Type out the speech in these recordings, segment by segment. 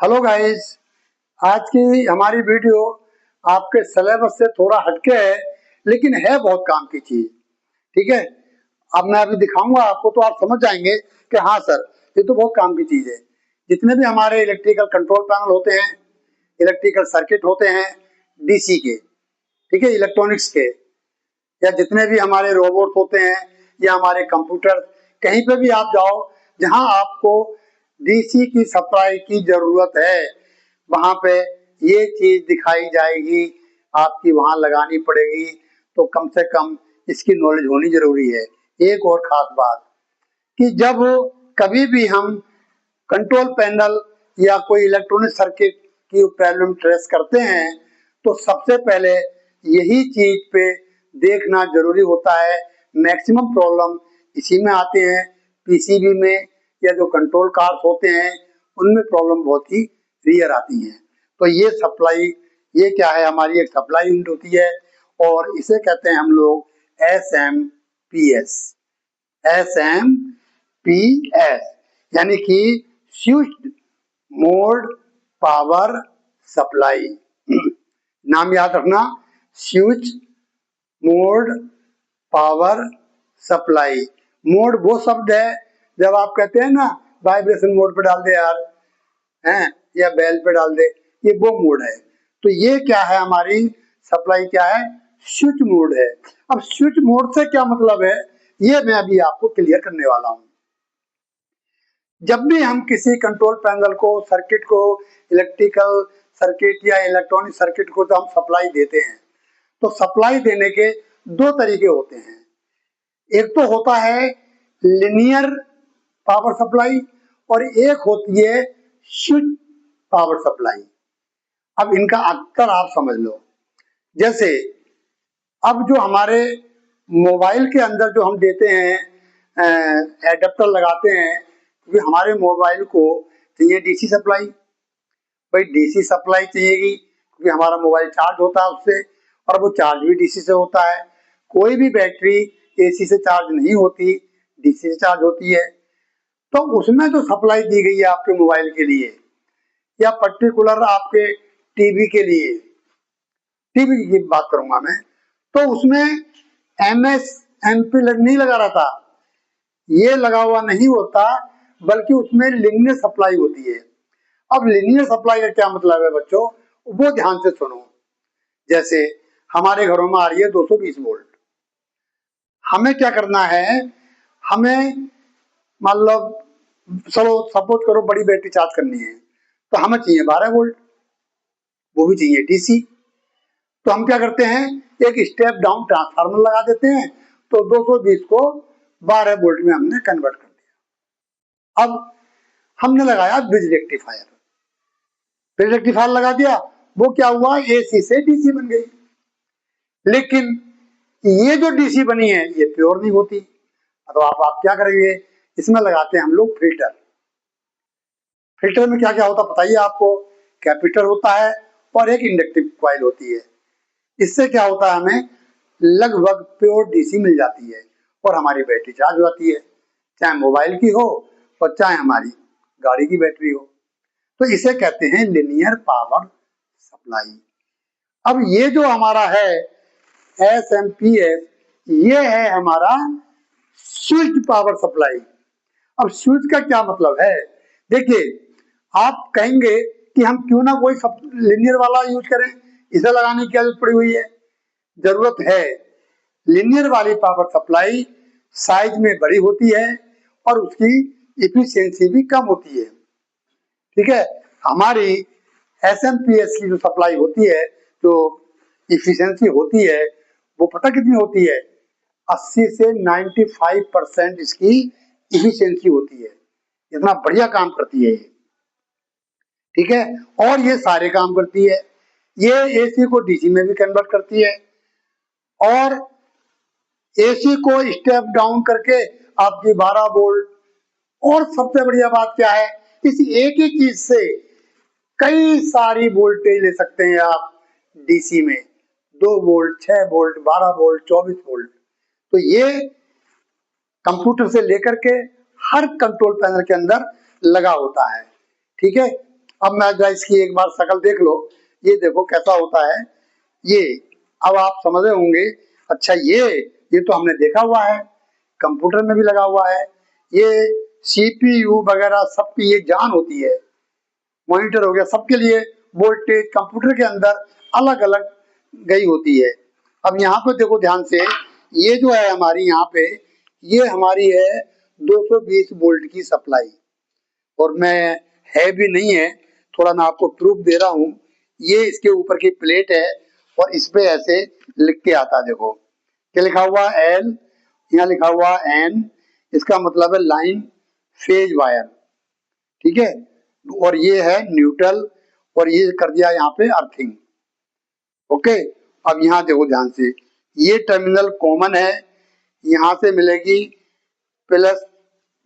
Hello guys, आज की हमारी वीडियो आपके सिलेबस से थोड़ा हटके है, लेकिन है बहुत काम की चीज। ठीक है, अब मैं अभी दिखाऊंगा आपको तो आप समझ जाएंगे कि हाँ सर, ये तो बहुत काम की चीज है। जितने भी हमारे इलेक्ट्रिकल कंट्रोल पैनल होते हैं, इलेक्ट्रिकल सर्किट होते हैं डीसी के, ठीक है, इलेक्ट्रॉनिक्स के, या जितने भी हमारे रोबोट होते हैं या हमारे कंप्यूटर, कहीं पे भी आप जाओ जहां आपको डीसी की सप्लाई की जरूरत है, वहां पे ये चीज दिखाई जाएगी, आपकी वहां लगानी पड़ेगी। तो कम से कम इसकी नॉलेज होनी जरूरी है। एक और खास बात कि जब कभी भी हम कंट्रोल पैनल या कोई इलेक्ट्रॉनिक सर्किट की प्रॉब्लम ट्रेस करते हैं तो सबसे पहले यही चीज पे देखना जरूरी होता है। मैक्सिमम प्रॉब्लम इसी में आते हैं, पीसीबी में या जो कंट्रोल कार्ड्स होते हैं उनमें प्रॉब्लम बहुत ही रियर आती है। तो ये सप्लाई, ये क्या है, हमारी एक सप्लाई यूनिट होती है और इसे कहते हैं हम लोग एसएमपीएस। एसएमपीएस यानी कि स्विच्ड मोड पावर सप्लाई। नाम याद रखना, switch mode power supply. Mode वो शब्द है जब आप कहते हैं ना वाइब्रेशन मोड पे डाल दे यार, हैं, या बेल पे डाल दे, ये वो मोड है। तो ये क्या है, हमारी सप्लाई क्या है, स्विच मोड है। अब स्विच मोड से क्या मतलब है, ये मैं अभी आपको क्लियर करने वाला हूं। जब भी हम किसी कंट्रोल पैनल को, सर्किट को, इलेक्ट्रिकल सर्किट या इलेक्ट्रॉनिक सर्किट को तो हम सप्लाई देते हैं, तो सप्लाई देने के दो तरीके होते हैं। एक तो होता है लिनियर पावर सप्लाई और एक होती है स्विच पावर सप्लाई। अब इनका अंतर आप समझ लो। जैसे अब जो हमारे मोबाइल के अंदर जो हम देते हैं एडेप्टर लगाते हैं, क्योंकि हमारे मोबाइल को चाहिए डीसी सप्लाई। भाई डीसी सप्लाई चाहिएगी क्योंकि हमारा मोबाइल चार्ज होता है उससे, और वो चार्ज भी डीसी से होता है। कोई भी बैटरी एसी से चार्ज नहीं होती, डीसी से चार्ज होती है। तो उसमें जो सप्लाई दी गई है आपके मोबाइल के लिए या पर्टिकुलर आपके टीवी के लिए, टीवी की बात करूंगा मैं, तो उसमें एमएस एमपी नहीं लगा रहता, ये लगा हुआ नहीं होता, बल्कि उसमें लिनियर सप्लाई होती है। अब लिनियर सप्लाई का क्या मतलब है बच्चों, वो ध्यान से सुनो। जैसे हमारे घरों में आ रही है 220 वोल्ट, हमें क्या करना है, हमें मतलब चलो सपोज करो बड़ी बैटरी चार्ज करनी है, तो हमें चाहिए 12 वोल्ट, वो भी चाहिए डीसी। तो हम क्या करते हैं, एक स्टेप डाउन ट्रांसफार्मर लगा देते हैं, तो 220 को 12 वोल्ट में हमने कन्वर्ट कर दिया। अब हमने लगाया ब्रिज रेक्टिफायर, ब्रिज रेक्टिफायर लगा दिया, वो क्या हुआ, एसी से डीसी बन गई। लेकिन ये जो डीसी बनी है ये प्योर नहीं होती। तो आप क्या करेंगे, इसमें लगाते हैं हम लोग फिल्टर। फिल्टर में क्या क्या होता बताइए आपको, कैपेसिटर होता है और एक इंडक्टिव कॉइल होती है। इससे क्या होता है, हमें लगभग प्योर डीसी मिल जाती है और हमारी बैटरी चार्ज हो जाती है, चाहे मोबाइल की हो और चाहे हमारी गाड़ी की बैटरी हो। तो इसे कहते हैं लिनियर पावर सप्लाई। अब ये जो हमारा है एसएमपीएस, ये है हमारा स्विच्ड पावर सप्लाई। अब स्विच का क्या मतलब है, देखिए आप कहेंगे कि हम क्यों ना कोई लिनियर वाला यूज करें, इसे लगाने की क्या जरूरत पड़ी हुई है। जरूरत है, लिनियर वाली पावर सप्लाई साइज में बड़ी होती है और उसकी इफिशियंसी भी कम होती है। ठीक है, हमारी एसएमपीएस की जो सप्लाई होती है, जो इफिशियंसी होती है, वो पता कितनी होती है, 80 से 95% इसकी इफिशियंसी होती है। इतना बढ़िया काम करती है ये। ठीक है, और ये सारे काम करती है। ये एसी को डीसी में भी कन्वर्ट करती है और एसी को स्टेप डाउन करके आपकी 12 वोल्ट। और सबसे बढ़िया बात क्या है, इस एक ही चीज से कई सारी वोल्टेज ले सकते हैं आप डीसी में, 2 वोल्ट, 6 वोल्ट, 12 वोल्ट, 24 वोल्ट। तो ये कंप्यूटर से लेकर के हर कंट्रोल पैनल के अंदर लगा होता है। ठीक है, अब मैं जरा इसकी एक बार शक्ल देख लो, ये देखो कैसा होता है ये। अब आप समझ रहे होंगे, अच्छा ये तो हमने देखा हुआ है, कंप्यूटर में भी लगा हुआ है, ये सीपीयू वगैरह सबकी ये जान होती है। मॉनिटर हो गया, सबके लिए वोल्टेज कंप्यूटर के अंदर अलग अलग गई होती है। अब यहाँ पे देखो ध्यान से, ये जो है हमारी यहाँ पे, ये हमारी है 220 वोल्ट की सप्लाई, और मैं है भी नहीं है, थोड़ा मैं आपको प्रूफ दे रहा हूँ। ये इसके ऊपर की प्लेट है और इस पे ऐसे लिख के आता है, देखो क्या लिखा हुआ एल, यहाँ लिखा हुआ एन, इसका मतलब है लाइन फेज वायर, ठीक है। और ये है न्यूट्रल, और ये कर दिया यहाँ पे अर्थिंग, ओके। अब यहाँ देखो ध्यान से, ये टर्मिनल कॉमन है, यहाँ से मिलेगी प्लस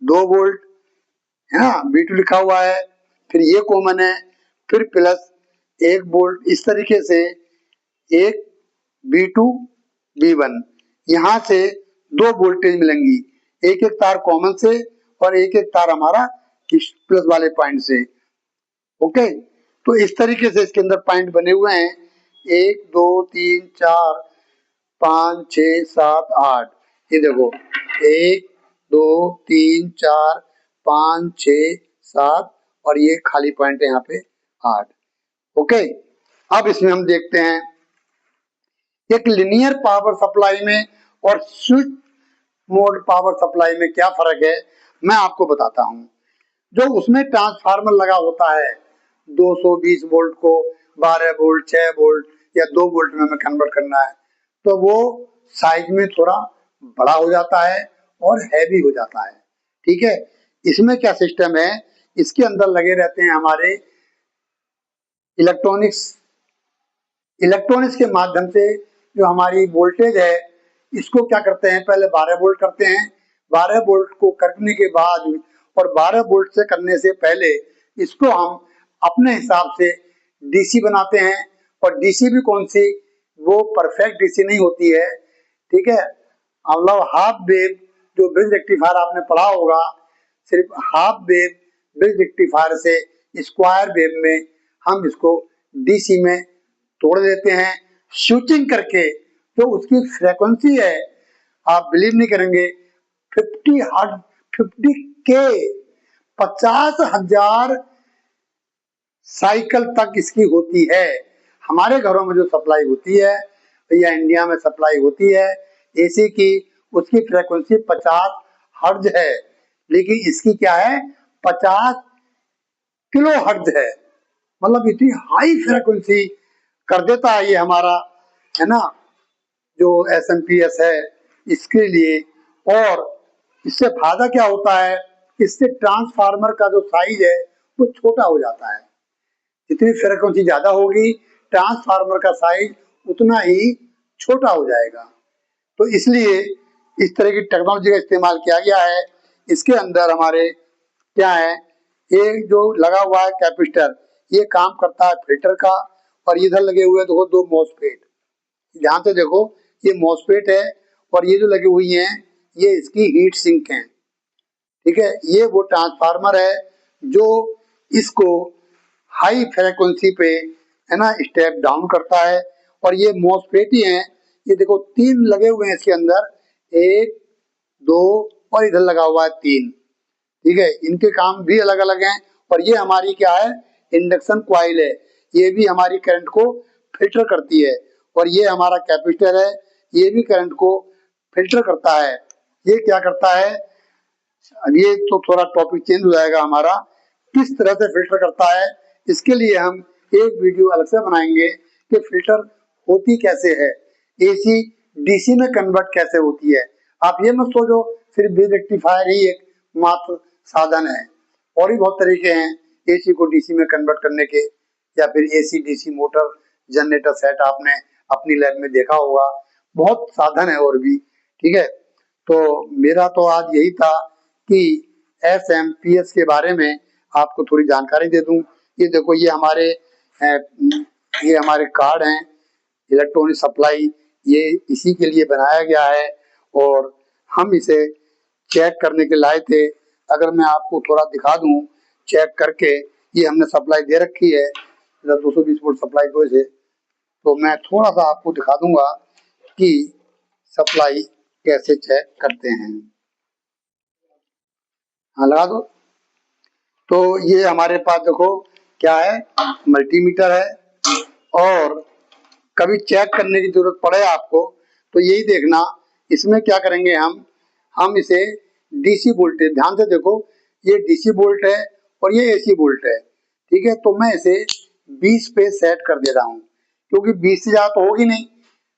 2 वोल्ट, है ना, B2 लिखा हुआ है, फिर ये कॉमन है, फिर प्लस 1 वोल्ट, इस तरीके से एक B2 B1, यहाँ से 2 वोल्टेज मिलेंगी, एक एक तार कॉमन से और एक एक तार हमारा प्लस वाले पॉइंट से, ओके। तो इस तरीके से इसके अंदर पॉइंट बने हुए हैं, 1 2 3 4 5 6 7 8, ये देखो 1 2 3 4 5 6 7, और ये खाली पॉइंट है यहाँ पे 8, ओके। अब इसमें हम देखते हैं एक लिनियर पावर सप्लाई में और स्विच मोड पावर सप्लाई में क्या फर्क है, मैं आपको बताता हूँ। जो उसमें ट्रांसफार्मर लगा होता है, 220 वोल्ट को 12 वोल्ट 6 वोल्ट या 2 वोल्ट में हमें कन्वर्ट करना है, तो वो साइज में थोड़ा बड़ा हो जाता है और हैवी हो जाता है, ठीक है। इसमें क्या सिस्टम है, इसके अंदर लगे रहते हैं हमारे इलेक्ट्रॉनिक्स, इलेक्ट्रॉनिक्स के माध्यम से जो हमारी वोल्टेज है, इसको क्या करते हैं, पहले 12 वोल्ट करते हैं, 12 वोल्ट को करने के बाद और 12 वोल्ट से करने से पहले इसको हम अपने हिसाब से डीसी बनाते हैं। और डीसी भी कौन सी, वो परफेक्ट डीसी नहीं होती है, ठीक है। मतलब हाफ वेव, जो ब्रिज रेक्टिफायर आपने पढ़ा होगा, सिर्फ हाफ वेव ब्रिज रेक्टिफायर से स्क्वायर वेव में हम इसको डीसी में तोड़ देते हैं, स्विचिंग करके। जो उसकी फ्रीक्वेंसी है, आप बिलीव नहीं करेंगे, 50 हर्ट्ज, 50 के 50,000 साइकिल तक इसकी होती है। हमारे घरों में जो सप्लाई होती है या इंडिया में सप्लाई होती है एसी की, उसकी फ्रीक्वेंसी 50 हर्ट्ज है, लेकिन इसकी क्या है, 50 किलो हर्ट्ज है। मतलब इतनी हाई फ्रीक्वेंसी कर देता है ये हमारा, है ना, जो एसएमपीएस है इसके लिए। और इससे फायदा क्या होता है, इससे ट्रांसफार्मर का जो साइज है वो छोटा हो जाता है। जितनी फ्रीक्वेंसी ज्यादा होगी, ट्रांसफार्मर का साइज उतना ही छोटा हो जाएगा। तो इसलिए इस तरह की टेक्नोलॉजी का इस्तेमाल किया गया है। इसके अंदर हमारे क्या है, ये जो लगा हुआ है कैपेसिटर, ये काम करता है फिल्टर का, और इधर लगे हुए देखो 2 मॉसफेट, ध्यान से देखो, ये मॉसफेट है और ये जो लगी हुई हैं ये इसकी हीट सिंक है, ठीक है। ये वो ट्रांसफार्मर है जो इसको हाई फ्रीक्वेंसी पे, है ना, स्टेप डाउन करता है। और ये मॉसफेट ही है, ये देखो 3 लगे हुए हैं इसके अंदर, 1 2 और इधर लगा हुआ है 3, ठीक है। इनके काम भी अलग अलग हैं। और ये हमारी क्या है, इंडक्शन कॉइल है, ये भी हमारी करंट को फिल्टर करती है। और ये हमारा कैपेसिटर है, ये भी करंट को फिल्टर करता है। ये क्या करता है, अब ये तो थोड़ा टॉपिक चेंज हो जाएगा हमारा, किस तरह से फिल्टर करता है, इसके लिए हम एक वीडियो अलग से बनाएंगे कि फिल्टर होती कैसे है, एसी डीसी में कन्वर्ट कैसे होती है। आप ये मत सोचो सिर्फ ब्रिज रेक्टिफायर ही एक मात्र साधन है, और भी बहुत तरीके हैं एसी को डीसी में कन्वर्ट करने के, या फिर AC DC motor generator set आपने अपनी लैब में देखा होगा, बहुत साधन है और भी, ठीक है। तो मेरा तो आज यही था कि एसएमपीएस के बारे में आपको थोड़ी जानकारी दे दूं। ये देखो, ये हमारे कार्ड हैं, इलेक्ट्रॉनिक सप्लाई, ये इसी के लिए बनाया गया है, और हम इसे चेक करने के लाए थे। अगर मैं आपको थोड़ा दिखा दूं चेक करके, ये हमने सप्लाई दे रखी है, 220 वोल्ट सप्लाई दो इसे। तो मैं थोड़ा सा आपको दिखा दूंगा कि सप्लाई कैसे चेक करते हैं। हाँ, लगा दो। तो ये हमारे पास देखो क्या है, मल्टीमीटर है। और कभी चेक करने की जरूरत पड़े आपको तो यही देखना, इसमें क्या करेंगे हम इसे डीसी वोल्टेज, ध्यान से देखो, ये डीसी वोल्ट है और ये एसी वोल्ट है, ठीक है। तो मैं इसे 20 पे सेट कर दे रहा हूँ, क्योंकि 20 से ज्यादा तो होगी नहीं,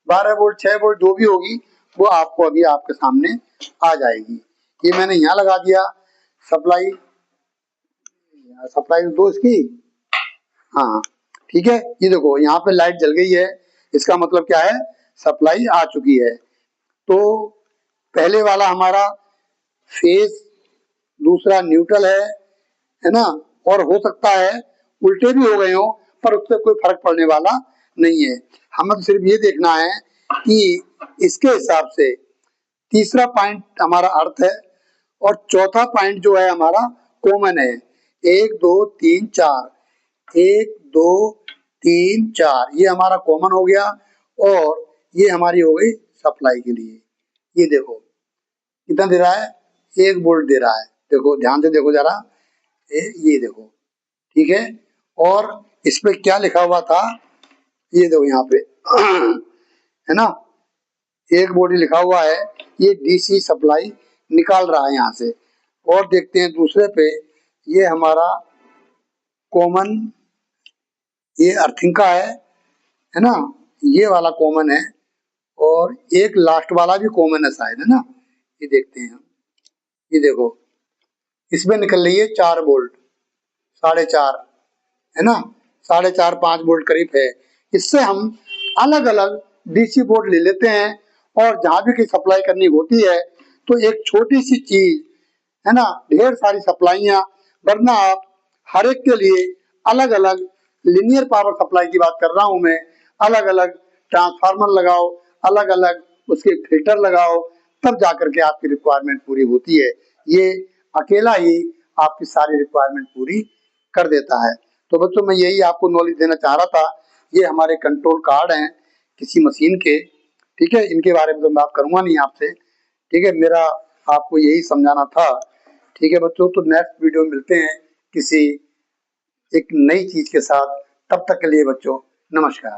12 वोल्ट 6 वोल्ट जो भी होगी वो आपको अभी आपके सामने आ जाएगी। ये मैंने यहाँ लगा दिया सप्लाई, सप्लाई दो इसकी। हाँ, ठीक है। ये देखो यहाँ पे लाइट जल गई है, इसका मतलब क्या है, सप्लाई आ चुकी है। तो पहले वाला हमारा फेज, दूसरा न्यूट्रल है ना। और हो सकता है उल्टे भी हो गए हो, पर उससे कोई फर्क पड़ने वाला नहीं है। हमें तो सिर्फ ये देखना है कि इसके हिसाब से तीसरा पॉइंट हमारा अर्थ है और चौथा पॉइंट जो है हमारा कॉमन है। 1 2 3 4, 1 2 3 4, ये हमारा कॉमन हो गया। और ये हमारी हो गई सप्लाई के लिए। ये देखो कितना दे रहा है, 1 वोल्ट दे रहा है। देखो ध्यान से देखो जरा, ये देखो, ठीक है। और इस पे क्या लिखा हुआ था, ये देखो यहाँ पे है ना, 1 वोल्ट लिखा हुआ है। ये डीसी सप्लाई निकाल रहा है यहाँ से। और देखते हैं दूसरे पे, ये हमारा कॉमन, ये अर्थिंग का है ना, ये वाला कॉमन है। और एक लास्ट वाला भी कॉमन है शायद, है ना। ये देखते हैं हम, ये देखो इसमें निकल रही है 4 वोल्ट, 4.5, है ना, 4.5 5 वोल्ट करीब है। इससे हम अलग अलग डीसी बोर्ड ले लेते हैं और जहां भी कहीं सप्लाई करनी होती है तो एक छोटी सी चीज, है ना, ढेर सारी सप्लाइयाँ, वरना आप हर एक के लिए अलग अलग लीनियर पावर सप्लाई की बात कर रहा हूं मैं, अलग अलग ट्रांसफार्मर लगाओ, अलग अलग उसके फिल्टर लगाओ, तब जाकर के आपकी रिक्वायरमेंट पूरी होती है। ये अकेला ही आपकी सारी रिक्वायरमेंट पूरी कर देता है। तो बच्चों मैं यही आपको नॉलेज देना चाह रहा था। ये हमारे कंट्रोल कार्ड हैं किसी मशीन के, ठीक है। इनके बारे में तो बात करूंगा नहीं आपसे, ठीक है। मेरा आपको यही समझाना था, ठीक है बच्चों। तो नेक्स्ट वीडियो में मिलते हैं किसी एक नई चीज के साथ। तब तक के लिए बच्चों नमस्कार।